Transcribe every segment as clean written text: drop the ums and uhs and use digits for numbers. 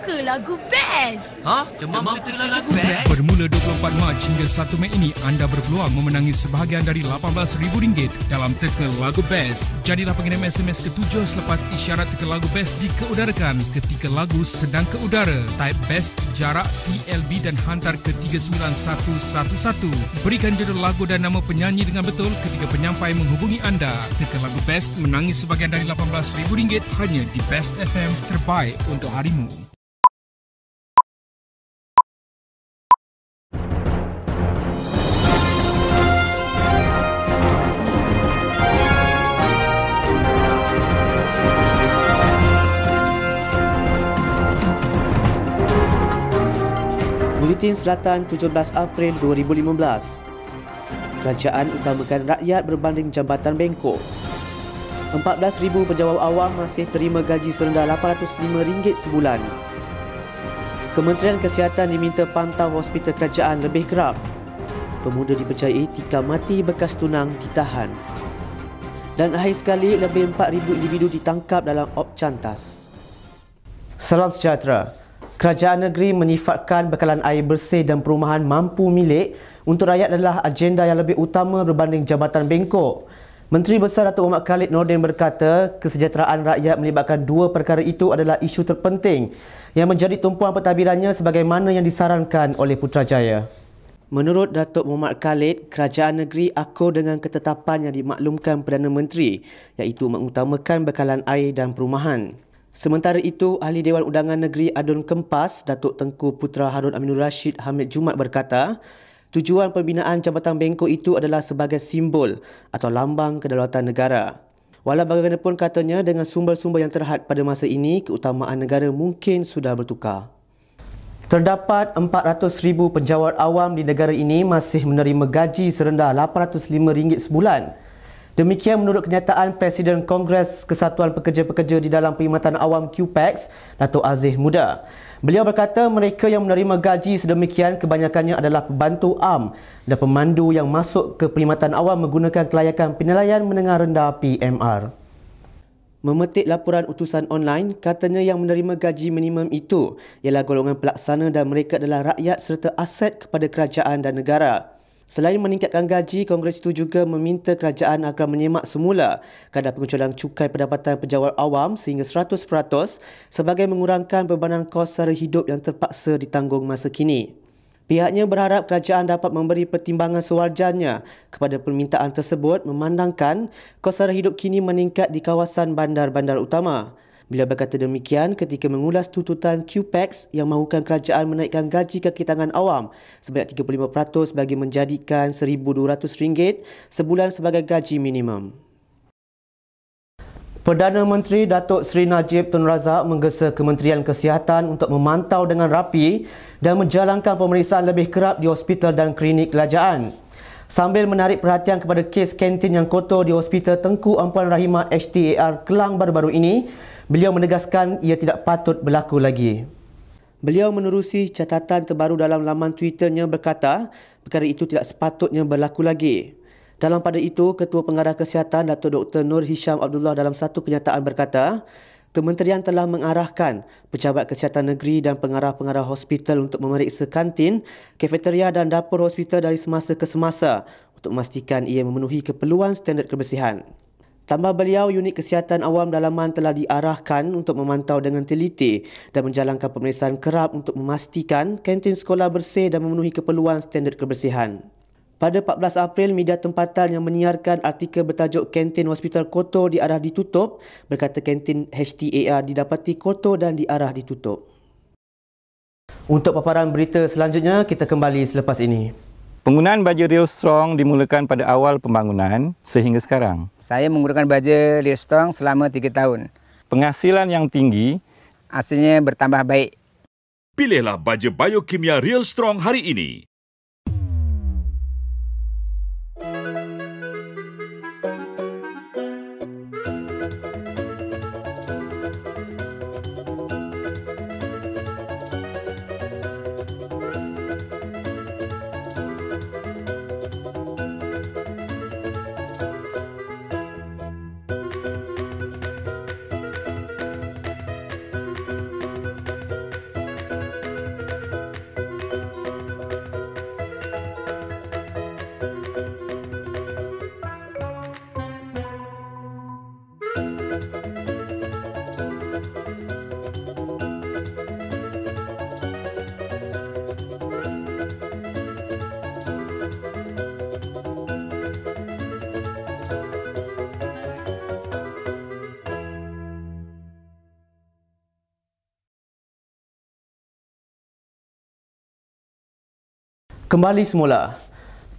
teka lagu best. Demam teka lagu best? Bermula 24 Mac hingga 1 Mei ini, anda berpeluang memenangi sebahagian dari RM18,000 dalam teka lagu best. Jadilah pengirim SMS ke-7 selepas isyarat teka lagu best dikeudarakan ketika lagu sedang ke udara. Type best jarak TLB dan hantar ke 39111. Berikan judul lagu dan nama penyanyi dengan betul ketika penyampai menghubungi anda. Teka lagu best menangi sebahagian dari RM18,000 hanya di Best FM, terbaik untuk harimu. Buletin Selatan 17 April 2015. Kerajaan utamakan rakyat berbanding Jabatan Bengkok. 14,000 penjawat awam masih terima gaji serendah RM805 sebulan. Kementerian Kesihatan diminta pantau hospital kerajaan lebih kerap. Pemuda dipercayai tikam mati bekas tunang ditahan. Dan akhir sekali, lebih 4,000 individu ditangkap dalam op cantas. Salam sejahtera. Kerajaan negeri menyifatkan bekalan air bersih dan perumahan mampu milik untuk rakyat adalah agenda yang lebih utama berbanding Jabatan Bengkok. Menteri Besar Datuk Muhammad Khalid Nordin berkata, kesejahteraan rakyat melibatkan dua perkara itu adalah isu terpenting yang menjadi tumpuan pentadbirannya sebagaimana yang disarankan oleh Putrajaya. Menurut Datuk Muhammad Khalid, kerajaan negeri akur dengan ketetapan yang dimaklumkan Perdana Menteri, iaitu mengutamakan bekalan air dan perumahan. Sementara itu, Ahli Dewan Undangan Negeri Adun Kempas, Datuk Tengku Putra Harun Aminur Rashid Hamid Jumat berkata, tujuan pembinaan Jabatan Bengkok itu adalah sebagai simbol atau lambang kedaulatan negara. Walau bagaimanapun katanya, dengan sumber-sumber yang terhad pada masa ini, keutamaan negara mungkin sudah bertukar. Terdapat 400,000 penjawat awam di negara ini masih menerima gaji serendah RM805 sebulan. Demikian menurut kenyataan Presiden Kongres Kesatuan Pekerja-Pekerja di dalam Perkhidmatan Awam QPEX, Datuk Aziz Muda. Beliau berkata mereka yang menerima gaji sedemikian kebanyakannya adalah pembantu am dan pemandu yang masuk ke perkhidmatan awam menggunakan kelayakan penilaian menengah rendah PMR. Memetik laporan utusan online, katanya yang menerima gaji minimum itu ialah golongan pelaksana dan mereka adalah rakyat serta aset kepada kerajaan dan negara. Selain meningkatkan gaji, Kongres itu juga meminta kerajaan agar menyemak semula kadar pengecualian cukai pendapatan penjawat awam sehingga 100% sebagai mengurangkan bebanan kos sara hidup yang terpaksa ditanggung masa kini. Pihaknya berharap kerajaan dapat memberi pertimbangan sewajarnya kepada permintaan tersebut memandangkan kos sara hidup kini meningkat di kawasan bandar-bandar utama. Beliau berkata demikian ketika mengulas tuntutan QPEX yang mahukan kerajaan menaikkan gaji kaki tangan awam sebanyak 35% bagi menjadikan RM1,200 sebulan sebagai gaji minimum. Perdana Menteri Datuk Seri Najib Tun Razak menggesa Kementerian Kesihatan untuk memantau dengan rapi dan menjalankan pemeriksaan lebih kerap di hospital dan klinik kerajaan. Sambil menarik perhatian kepada kes kantin yang kotor di Hospital Tengku Ampuan Rahimah HTAR Kelang baru-baru ini, beliau menegaskan ia tidak patut berlaku lagi. Beliau menerusi catatan terbaru dalam laman Twitternya berkata, perkara itu tidak sepatutnya berlaku lagi. Dalam pada itu, Ketua Pengarah Kesihatan Datuk Dr. Nur Hisham Abdullah dalam satu kenyataan berkata, Kementerian telah mengarahkan Pejabat Kesihatan Negeri dan pengarah-pengarah hospital untuk memeriksa kantin, kafeteria dan dapur hospital dari semasa ke semasa untuk memastikan ia memenuhi keperluan standard kebersihan. Tambah beliau, unit kesihatan awam dalaman telah diarahkan untuk memantau dengan teliti dan menjalankan pemeriksaan kerap untuk memastikan kantin sekolah bersih dan memenuhi keperluan standard kebersihan. Pada 14 April, media tempatan yang menyiarkan artikel bertajuk Kantin Hospital Kotor diarah ditutup berkata kantin HTAR didapati kotor dan diarah ditutup. Untuk paparan berita selanjutnya, kita kembali selepas ini. Penggunaan baja Real Strong dimulakan pada awal pembangunan sehingga sekarang. Saya menggunakan baja Real Strong selama 3 tahun. Penghasilan yang tinggi, hasilnya bertambah baik. Pilihlah baja biokimia Real Strong hari ini. Kembali semula.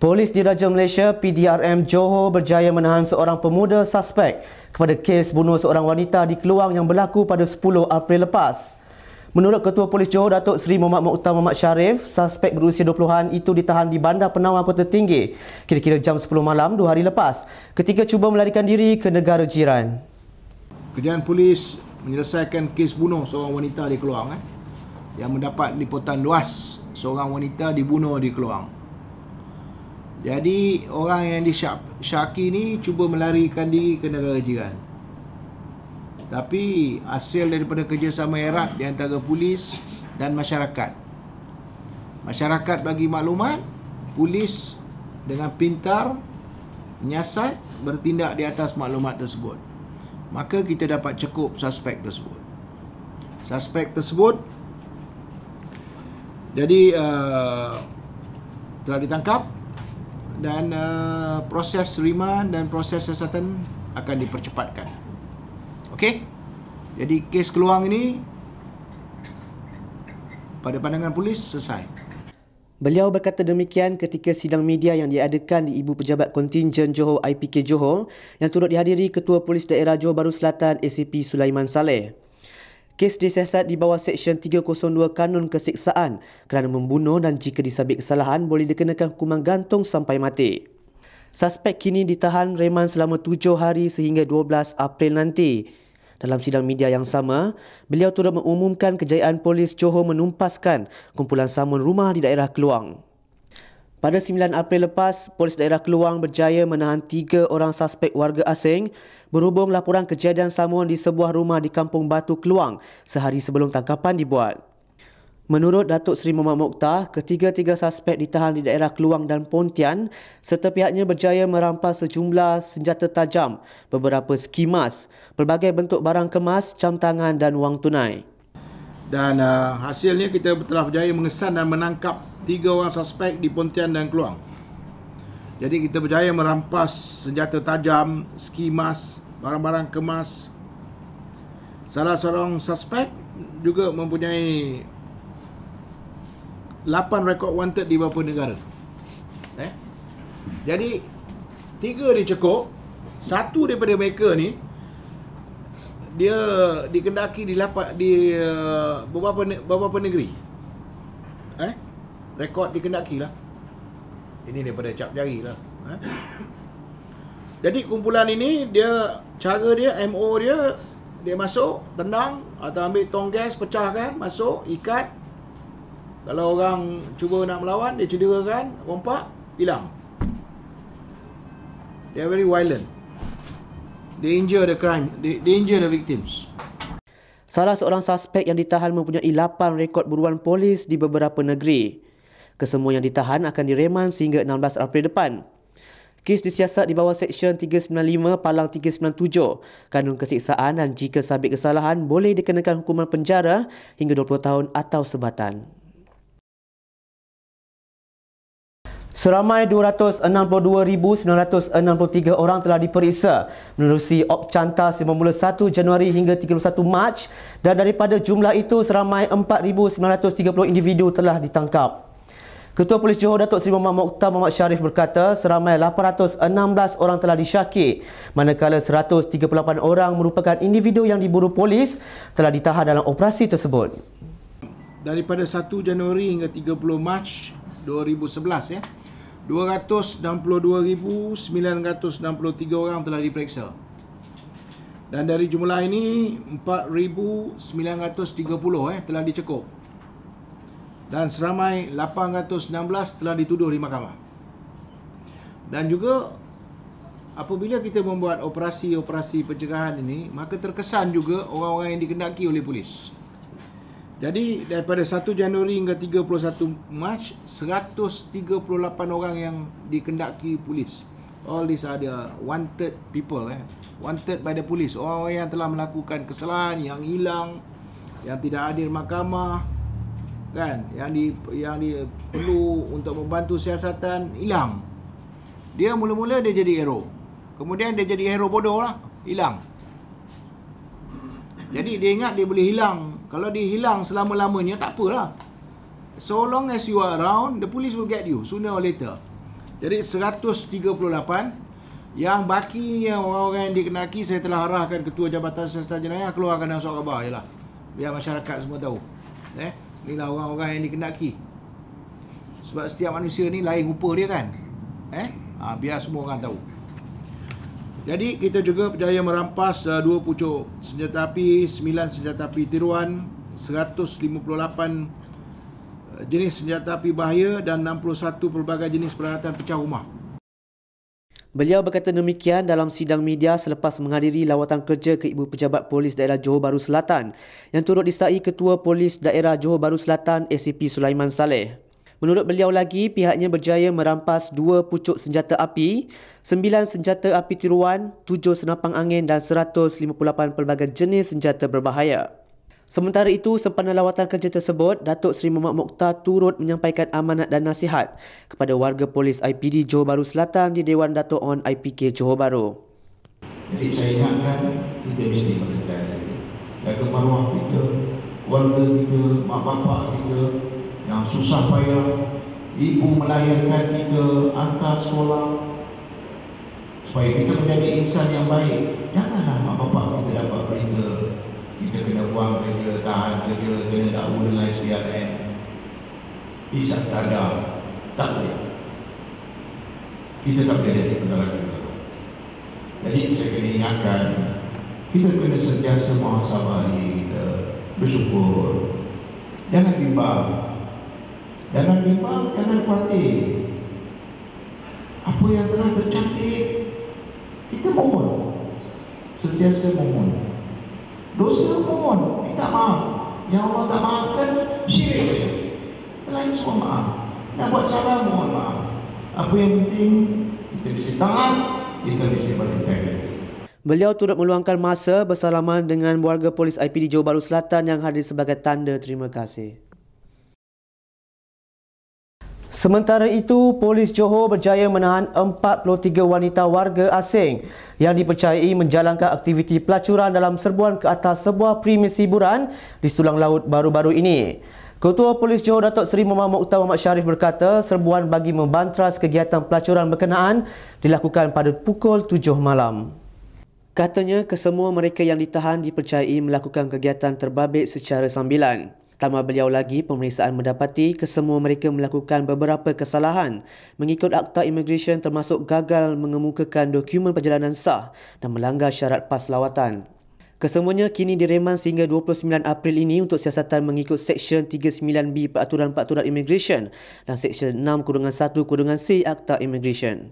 Polis Diraja Malaysia PDRM Johor berjaya menahan seorang pemuda suspek kepada kes bunuh seorang wanita di Keluang yang berlaku pada 10 April lepas. Menurut Ketua Polis Johor Datuk Seri Muhammad Mokhtar Muhammad Sharif, suspek berusia 20-an itu ditahan di Bandar Penawar Kota Tinggi kira-kira jam 10 malam 2 hari lepas ketika cuba melarikan diri ke negara jiran. Kejayaan polis menyelesaikan kes bunuh seorang wanita di Keluang yang mendapat liputan luas seorang wanita dibunuh di Keluang. Jadi orang yang disyaki ni cuba melarikan diri ke negara jiran. Tapi hasil daripada kerjasama erat di antara polis dan masyarakat. Masyarakat bagi maklumat, polis dengan pintar menyiasat bertindak di atas maklumat tersebut. Maka kita dapat cekup suspek tersebut. Suspek tersebut jadi telah ditangkap dan proses remand dan proses siasatan akan dipercepatkan. Okey? Jadi kes Keluang ini pada pandangan polis selesai. Beliau berkata demikian ketika sidang media yang diadakan di Ibu Pejabat Kontingen Johor IPK Johor yang turut dihadiri Ketua Polis Daerah Johor Bahru Selatan ACP Sulaiman Saleh. Kes disiasat di bawah Seksyen 302 Kanun Keseksaan kerana membunuh dan jika disabit kesalahan boleh dikenakan hukuman gantung sampai mati. Suspek kini ditahan reman selama 7 hari sehingga 12 April nanti. Dalam sidang media yang sama, beliau turut mengumumkan kejayaan polis Johor menumpaskan kumpulan samun rumah di daerah Keluang. Pada 9 April lepas, Polis Daerah Keluang berjaya menahan 3 orang suspek warga asing berhubung laporan kejadian samun di sebuah rumah di Kampung Batu Keluang sehari sebelum tangkapan dibuat. Menurut Datuk Seri Muhammad Mokhtar, ketiga-tiga suspek ditahan di daerah Keluang dan Pontian serta pihaknya berjaya merampas sejumlah senjata tajam, beberapa skimas, pelbagai bentuk barang kemas, jam tangan dan wang tunai. Dan hasilnya kita telah berjaya mengesan dan menangkap 3 orang suspek di Pontian dan Keluang. Jadi kita berjaya merampas senjata tajam, skimas, barang-barang kemas. Salah seorang suspek juga mempunyai 8 rekod wanted di beberapa negara. Jadi 3 dicekup, 1 daripada mereka ni dia dikendaki di beberapa negeri. Rekod dikendaki lah. Ini daripada cap jari lah. Jadi kumpulan ini cara dia, MO dia masuk, tendang atau ambil tong gas, pecahkan, masuk, ikat. Kalau orang cuba nak melawan, dia cederakan, rompak, hilang. They are very violent. They injure the crime, they injure the victims. Salah seorang suspek yang ditahan mempunyai 8 rekod buruan polis di beberapa negeri. Kesemua yang ditahan akan direman sehingga 16 April depan. Kes disiasat di bawah Seksyen 395 Palang 397 Kanun Keseksaan dan jika sabit kesalahan boleh dikenakan hukuman penjara hingga 20 tahun atau sebatan. Seramai 262,963 orang telah diperiksa menerusi Opcantas bermula 1 Januari hingga 31 Mac dan daripada jumlah itu seramai 4,930 individu telah ditangkap. Ketua Polis Johor Datuk Seri Muhammad Mokhtar Muhammad Sharif berkata seramai 816 orang telah disyaki manakala 138 orang merupakan individu yang diburu polis telah ditahan dalam operasi tersebut. Daripada 1 Januari hingga 30 Mac 2011 262,963 orang telah diperiksa. Dan dari jumlah ini 4,930 telah dicekup. Dan seramai 816 telah dituduh di mahkamah. Dan juga apabila kita membuat operasi-operasi pencegahan ini, maka terkesan juga orang-orang yang dikendaki oleh polis. Jadi daripada 1 Januari hingga 31 Mac 138 orang yang dikendaki polis. All these are the wanted people, wanted by the police. Orang yang telah melakukan kesalahan, yang hilang, yang tidak hadir mahkamah, kan, yang perlu untuk membantu siasatan, hilang. Dia mula-mula dia jadi hero. Kemudian dia jadi hero bodoh lah, hilang. Jadi dia ingat dia boleh hilang. Kalau dia hilang selama-lamanya tak apalah. So long as you are around, the police will get you sooner or later. Jadi 138 yang baki ni, yang orang-orang yang dikenaki, saya telah arahkan Ketua Jabatan Siasatan Jenayah keluarkan dalam surat khabar jelah. Biar masyarakat semua tahu. Inilah orang-orang yang dikenaki. Sebab setiap manusia ni lain rupa dia kan. Biar semua orang tahu. Jadi kita juga berjaya merampas 2 pucuk senjata api, 9 senjata api tiruan, 158 jenis senjata api bahaya dan 61 pelbagai jenis peralatan pecah rumah. Beliau berkata demikian dalam sidang media selepas menghadiri lawatan kerja ke Ibu Pejabat Polis Daerah Johor Bahru Selatan yang turut disertai Ketua Polis Daerah Johor Bahru Selatan ACP Sulaiman Saleh. Menurut beliau lagi, pihaknya berjaya merampas 2 pucuk senjata api, 9 senjata api tiruan, 7 senapang angin dan 158 pelbagai jenis senjata berbahaya. Sementara itu, sempena lawatan kerja tersebut, Datuk Seri Muhammad Mokhtar turut menyampaikan amanat dan nasihat kepada warga polis IPD Johor Bahru Selatan di Dewan Datuk On IPK Johor Bahru. Jadi saya ingatkan, kita mesti mengenai lagi. Jaga maruah kita, keluarga kita, mak bapak kita yang susah payah, ibu melahirkan kita, hantar sekolah, supaya kita menjadi insan yang baik. Janganlah mak bapak kita dapat berita kita kena buang kerja, tahan kerja, kena dakwa dengan SPRM, hisap dada. Tak boleh. Kita tak boleh jadi peneraka. Jadi saya kena ingatkan, kita kena sentiasa muhasabah diri kita, bersyukur, jangan bimbang, jangan khawatir. Apa yang telah tercantik, kita mohon, sentiasa mohon. Dosa mohon, minta maaf. Yang Allah tak maafkan, syirik saja. Selain semua maaf. Nak buat salah, mohon maaf. Apa yang penting, kita mesti taat, kita mesti berintegriti. Beliau turut meluangkan masa bersalaman dengan warga polis IPD Johor Bahru Selatan yang hadir sebagai tanda terima kasih. Sementara itu, Polis Johor berjaya menahan 43 wanita warga asing yang dipercayai menjalankan aktiviti pelacuran dalam serbuan ke atas sebuah premis hiburan di Sulang Laut baru-baru ini. Ketua Polis Johor Datuk Seri Muhammad Mokhtar Muhammad Sharif berkata serbuan bagi membantras kegiatan pelacuran berkenaan dilakukan pada pukul 7 malam. Katanya, kesemua mereka yang ditahan dipercayai melakukan kegiatan terbabit secara sambilan. Tambah beliau lagi, pemeriksaan mendapati kesemua mereka melakukan beberapa kesalahan mengikut Akta Imigresen termasuk gagal mengemukakan dokumen perjalanan sah dan melanggar syarat pas lawatan. Kesemuanya kini direman sehingga 29 April ini untuk siasatan mengikut Seksyen 39B Peraturan-Peraturan Imigresen dan Seksyen 6-1-C Akta Imigresen.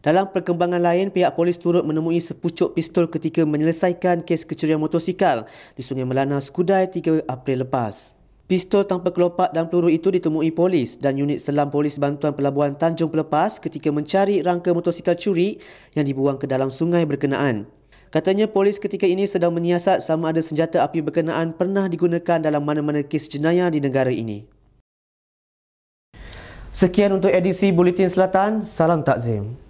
Dalam perkembangan lain, pihak polis turut menemui sepucuk pistol ketika menyelesaikan kes kecurian motosikal di Sungai Melana, Skudai 3 April lepas. Pistol tanpa kelopak dan peluru itu ditemui polis dan unit selam Polis Bantuan Pelabuhan Tanjung Pelepas ketika mencari rangka motosikal curi yang dibuang ke dalam sungai berkenaan. Katanya polis ketika ini sedang menyiasat sama ada senjata api berkenaan pernah digunakan dalam mana-mana kes jenayah di negara ini. Sekian untuk edisi Buletin Selatan. Salam takzim.